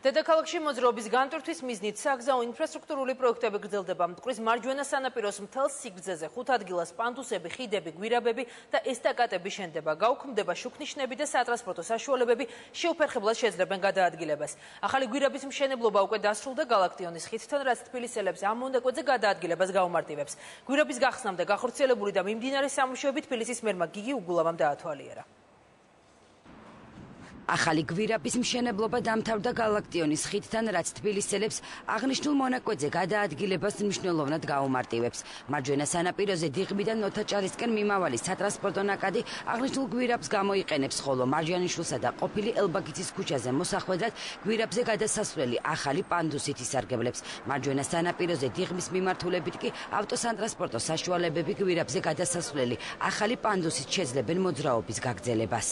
დედაქალაქში მოძრაობის განტვირთვის მიზნით საგზაო ინფრასტრუქტურული პროექტები გრძელდება. მტკვრის მარჯვენა სანაპიროს მთელ სიგრძეზე 5 ადგილას პანდუსები, ხიდები, გვირაბები და ესტაკადები შენდება. გაუქმდება შუქნიშნები და სატრანსპორტო საშუალებები შეუფერხებლად შეძლებენ გადაადგილებას. ახალი გვირაბის მშენებლობა უკვე დასრულდა გალაქტიონის ხიდთან, რაც თბილისელებს ამ მონაკვეთზე გადაადგილებას გაუმარტივებს. გვირაბის გახსნამდე გახორციელებული და მიმდინარე სამუშაოები თბილისის მერმა გიგი უგულავამ დაათვალიერა. ახალი გვირაბის მშენებლობა დამთავრდა გალაქტიონის ხიდთან, რაც თბილისელებს აღნიშნულ მონაკვეთზე გადაადგილებას მნიშვნელოვნად გაუმარტივებს. მარჯვენა სანაპიროზე დიღმიდან ნოთაჭარისკენ მიმავალი სატრანსპორტო ნაკადი აღნიშნულ გვირაბს გამოიყენებს, ხოლო მარჯანიშვილსა და ყოფილი ელბაგიცის ქუჩაზე მოსახვედრად გვირაბზე გადასასვლელი ახალი პანდუსით ისარგებლებს. მარჯვენა სანაპიროზე დიღმის მიმართულებით კი ავტოსანტრანსპორტო საშუალებები გვირაბზე გადასასვლელი ახალი პანდუსით შეძლებენ მოძრაობის გაგრძელებას.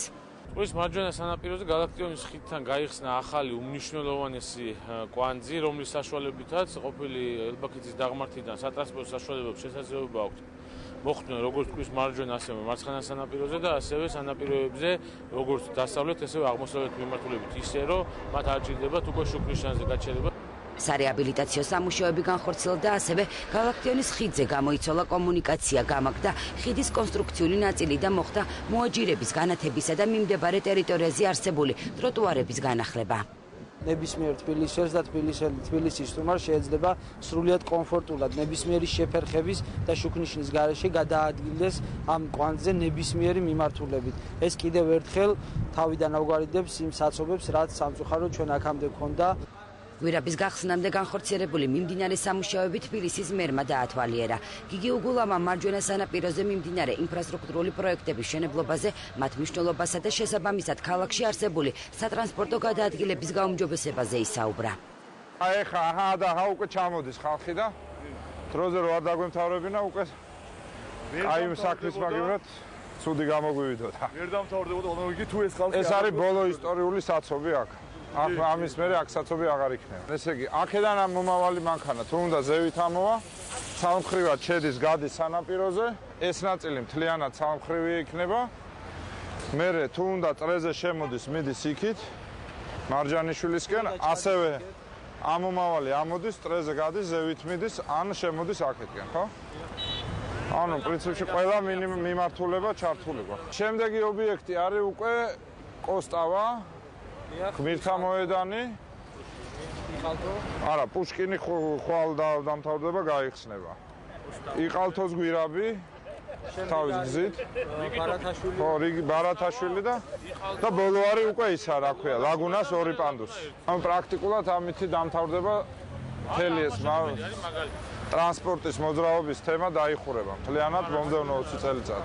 მტკვრის მარჯვენა სანაპიროზე გალაქტიონის ხიდთან გაიხსნა ახალი უმნიშვნელოვანესი კვანძი, რომლის საშუალებითაც ყოფილი ელბაქიცის დაღმართიდან სატრანსპორტო საშუალებებს შესაძლებლობა აქვთ მოხვდნენ როგორც მტკვრის მარჯვენა, ასევე მარცხენა სანაპიროზე და ასევე სანაპიროებზე, როგორც დასავლეთ, ასევე აღმოსავლეთ მიმართულებით, ისე რომ მათ არ ჭირდებათ უკვე შუქნიშნაზე გაჩერება. სარეაბილიტაციო სამუშაოები განხორციელდა, ასევე გალაქტიონის ხიდზე გამოიცვალა კომუნიკაცია, გამაგდა ხიდის კონსტრუქციული ნაწილი და მოხდა მოაჯირების განათებისა და მიმდებარე ტერიტორიაზე არსებული ტროტუარების განახლება. ნებისმიერ თბილისელს და თბილისის სტუმარს შეიძლება სრულიად კომფორტულად ნებისმიერი შეფერხების და შუქნიშნის გარეშე გადაადგილდეს ამ კვანძზე ნებისმიერი მიმართულებით. ეს კიდევ ერთხელ თავიდან აგვარიდებს იმ საცობებს, რაც სამწუხაროდ ჩვენ აქამდე ქონდა. გვირაბის გახსნამდე განხორციელებული მიმდინარე სამუშაოები თბილისის მერმა დაათვალიერა. გიგი უგულავმა მარჯვენა სანაპიროზე მიმდინარე ინფრასტრუქტურული პროექტების მშენებლობაზე, მათ მნიშვნელობასა და შესაბამისად ქალაქში არსებული სატრანსპორტო გადაადგილების გაუმჯობესებაზე ისაუბრა. ახლა უკვე ჩამოდის ხალხი და დროზე რო არ დაგვემთავრებინა უკვე აი იმ საქმის მაგივრად ცუდი გამოგვივიდოთ. ვერ დამთავრდებოდა ონოლოგი თუ ეს ხალხი ეს არის ბოლო ისტორიული საცობი აქ. ამის მერე აქ საცობი აღარ იქნება. ესე იგი, აქედან ამ მომავალი მანქანა თუ უნდა ზევით ამოვა, ცალმხრივად შედის, გადის სანაპიროზე, ეს ნაწილი მთლიანად ცალმხრივი იქნება. მერე თუ უნდა წრეზე შემოდის, მიდის იქით, მარჯანიშვილისკენ, ასევე ამ მომავალი ამოდის, წრეზე გადის, ზევით მიდის, ან შემოდის აქეთკენ, ხო? ანუ პრინციპში ყველა მიმართულება ჩართული გვაქვს. შემდეგი ობიექტი არის უკვე კოსტავა. გმირთა მოედანი. არა, პუშკინი ხვალ დამთავრდება, გაიხსნება. იყალთოს გვირაბი თავის გზით. ბარათაშვილი და ბოლო არის უკვე ისა, რა ქვია, ლაგუნას 2 პანდუსი. ამ პრაქტიკულად ამითი დამთავრდება მთელი ეს ტრანსპორტის მოძრაობის თემა დაიხურება მთლიანად მომდევნო 20 წელიწად.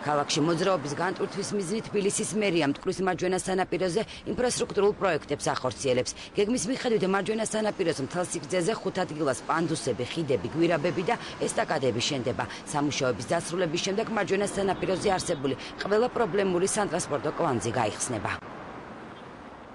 ქალაქში მოძრაობის განტვირთვის მიზნით თბილისის მერია მტკვრის მარჯვენა სანაპიროზე ინფრასტრუქტურულ პროექტებს ახორციელებს. გეგმის მიხედვით მარჯვენა სანაპიროს მთელ სიგრძეზე 5 ადგილას პანდუსები, ხიდები, გვირაბები და ესტაკადები შენდება. სამუშაოების დასრულების შემდეგ მარჯვენა სანაპიროზე არსებული ყველა პრობლემური სატრანსპორტო კვანძი გაიხსნება.